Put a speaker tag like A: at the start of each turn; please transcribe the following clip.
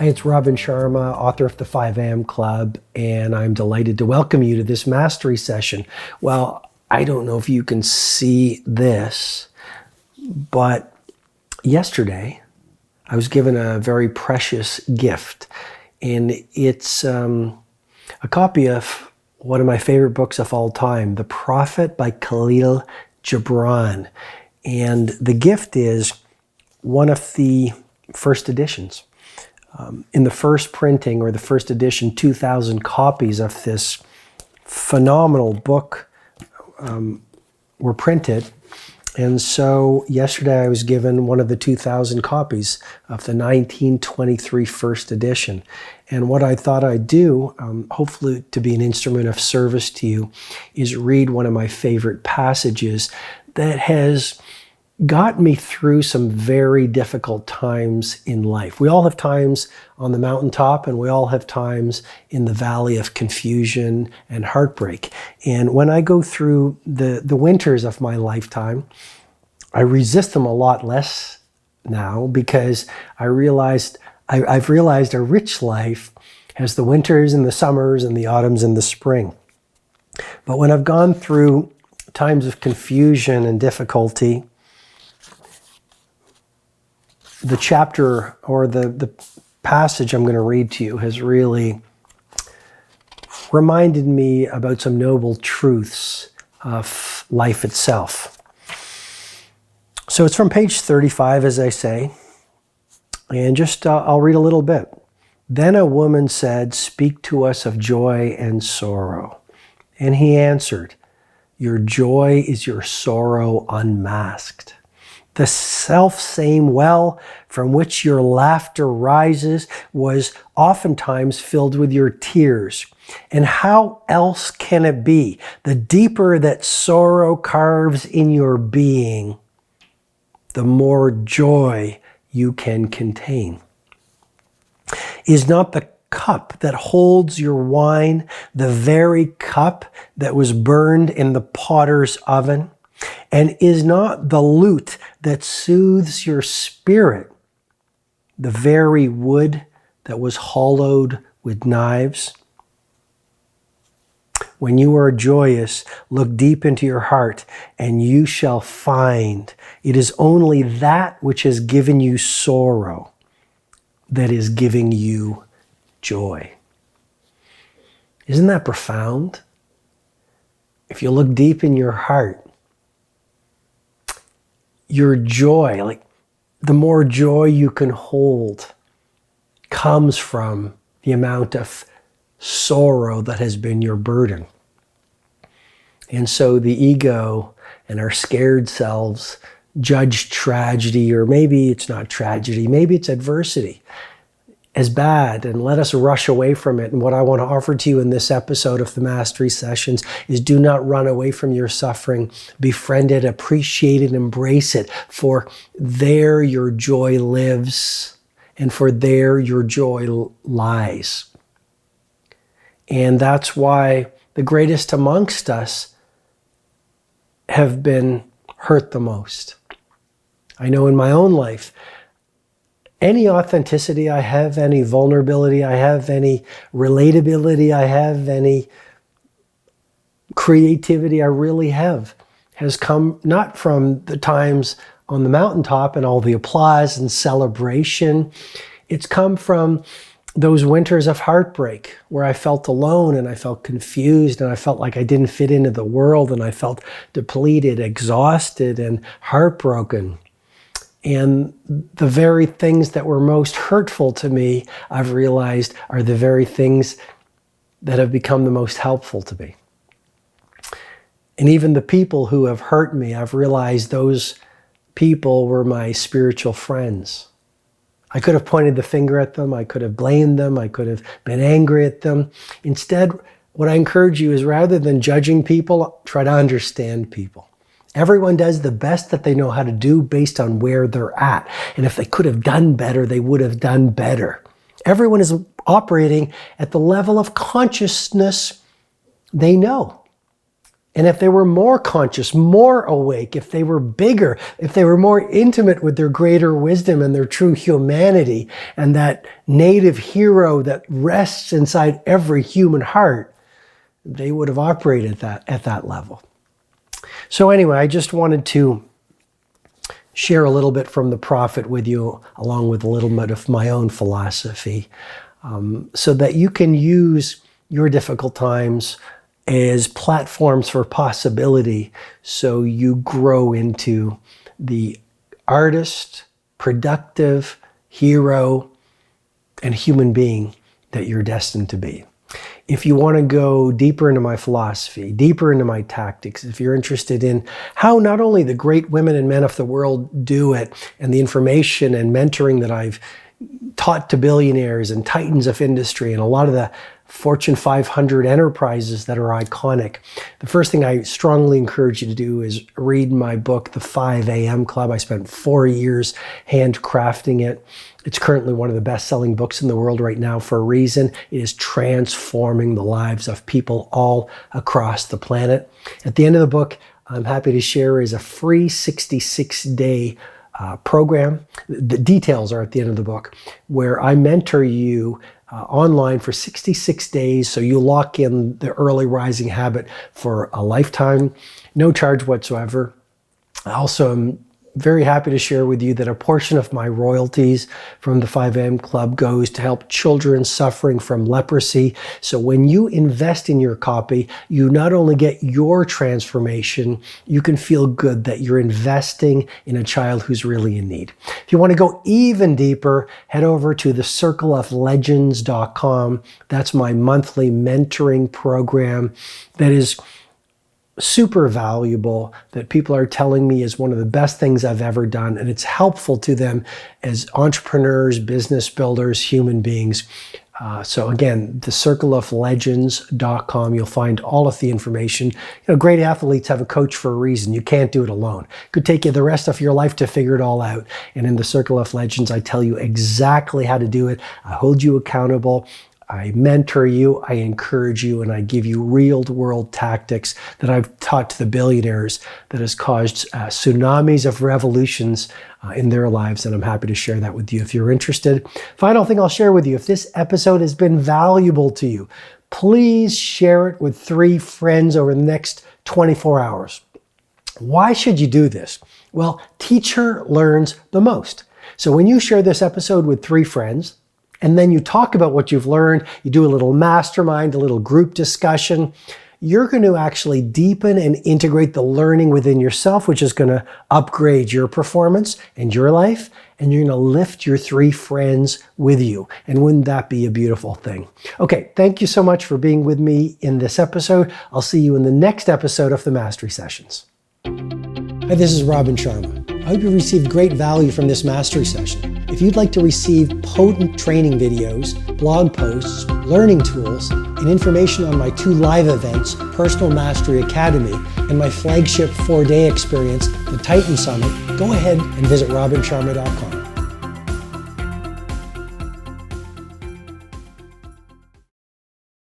A: Hi, it's Sharma, author of the 5 a.m. Club, and I'm delighted to welcome you to this mastery session. Well, I don't know if you can see this, but yesterday I was given a very precious gift, and it's a copy of one of my favorite books of all time, The Prophet by Kalhil Gibran. And the gift is one of the first editions. In the first printing, or the first edition, 2,000 copies of this phenomenal book were printed. And so yesterday I was given one of the 2,000 copies of the 1923 first edition. And what I thought I'd do, hopefully to be an instrument of service to you, is read one of my favorite passages that has got me through some very difficult times in life. We all have times on the mountaintop, and we all have times in the valley of confusion and heartbreak. And when I go through the winters of my lifetime, I resist them a lot less now, because I've realized a rich life has the winters and the summers and the autumns and the spring. But when I've gone through times of confusion and difficulty, the chapter, or the passage I'm going to read to you, has really reminded me about some noble truths of life itself. So it's from page 35, as I say, and just I'll read a little bit. Then a woman said, "Speak to us of joy and sorrow." And he answered, "Your joy is your sorrow unmasked. The self-same well from which your laughter rises was oftentimes filled with your tears. And how else can it be? The deeper that sorrow carves in your being, the more joy you can contain. Is not the cup that holds your wine the very cup that was burned in the potter's oven? And is not the lute that soothes your spirit the very wood that was hollowed with knives? When you are joyous, look deep into your heart, and you shall find it is only that which has given you sorrow that is giving you joy." Isn't that profound? If you look deep in your heart, your joy, like the more joy you can hold, comes from the amount of sorrow that has been your burden. And so the ego and our scared selves judge tragedy, or maybe it's not tragedy, maybe it's adversity, as bad, and let us rush away from it. And what I want to offer to you in this episode of the Mastery Sessions is, do not run away from your suffering. Befriend it, appreciate it, embrace it, for there your joy lives, and for there your joy lies. And that's why the greatest amongst us have been hurt the most. I know in my own life, any authenticity I have, any vulnerability I have, any relatability I have, any creativity I really have, has come not from the times on the mountaintop and all the applause and celebration. It's come from those winters of heartbreak, where I felt alone, and I felt confused, and I felt like I didn't fit into the world, and I felt depleted, exhausted, and heartbroken. And the very things that were most hurtful to me, I've realized, are the very things that have become the most helpful to me. And even the people who have hurt me, I've realized those people were my spiritual friends. I could have pointed the finger at them, I could have blamed them, I could have been angry at them. Instead, what I encourage you is, rather than judging people, try to understand people. Everyone does the best that they know how to do based on where they're at. And if they could have done better, they would have done better. Everyone is operating at the level of consciousness they know. And if they were more conscious, more awake, if they were bigger, if they were more intimate with their greater wisdom and their true humanity and that native hero that rests inside every human heart, they would have operated at that level. So anyway, I just wanted to share a little bit from the prophet with you, along with a little bit of my own philosophy, so that you can use your difficult times as platforms for possibility, so you grow into the artist, productive, hero, and human being that you're destined to be. If you want to go deeper into my philosophy, deeper into my tactics, if you're interested in how not only the great women and men of the world do it, and the information and mentoring that I've taught to billionaires and titans of industry and a lot of the Fortune 500 enterprises that are iconic, the first thing I strongly encourage you to do is read my book, The 5 a.m. Club. I spent 4 years handcrafting it. It's currently one of the best-selling books in the world right now for a reason. It is transforming the lives of people all across the planet. At the end of the book, I'm happy to share is a free 66-day program. The details are at the end of the book, where I mentor you online for 66 days, so you lock in the early rising habit for a lifetime, no charge whatsoever. I also am very happy to share with you that a portion of my royalties from the 5 a.m. Club goes to help children suffering from leprosy. So when you invest in your copy, you not only get your transformation, you can feel good that you're investing in a child who's really in need. If you want to go even deeper, head over to thecircleoflegends.com. That's my monthly mentoring program that is super valuable, that people are telling me is one of the best things I've ever done, and it's helpful to them as entrepreneurs, business builders, human beings. So again, thecircleoflegends.com, you'll find all of the information. Great athletes have a coach for a reason. You can't do it alone. It could take you the rest of your life to figure it all out. And in the Circle of Legends, I tell you exactly how to do it. I hold you accountable. I mentor you, I encourage you, and I give you real-world tactics that I've taught to the billionaires that has caused tsunamis of revolutions in their lives, and I'm happy to share that with you if you're interested. Final thing I'll share with you, if this episode has been valuable to you, please share it with 3 friends over the next 24 hours. Why should you do this? Well, teacher learns the most. So when you share this episode with 3 friends, and then you talk about what you've learned, you do a little mastermind, a little group discussion, you're going to actually deepen and integrate the learning within yourself, which is going to upgrade your performance and your life, and you're going to lift your 3 friends with you. And wouldn't that be a beautiful thing? Okay, thank you so much for being with me in this episode. I'll see you in the next episode of the Mastery Sessions. Hi, this is Robin Sharma. I hope you received great value from this mastery session. If you'd like to receive potent training videos, blog posts, learning tools, and information on my 2 live events, Personal Mastery Academy and my flagship 4-day experience, the Titan Summit, go ahead and visit robinsharma.com.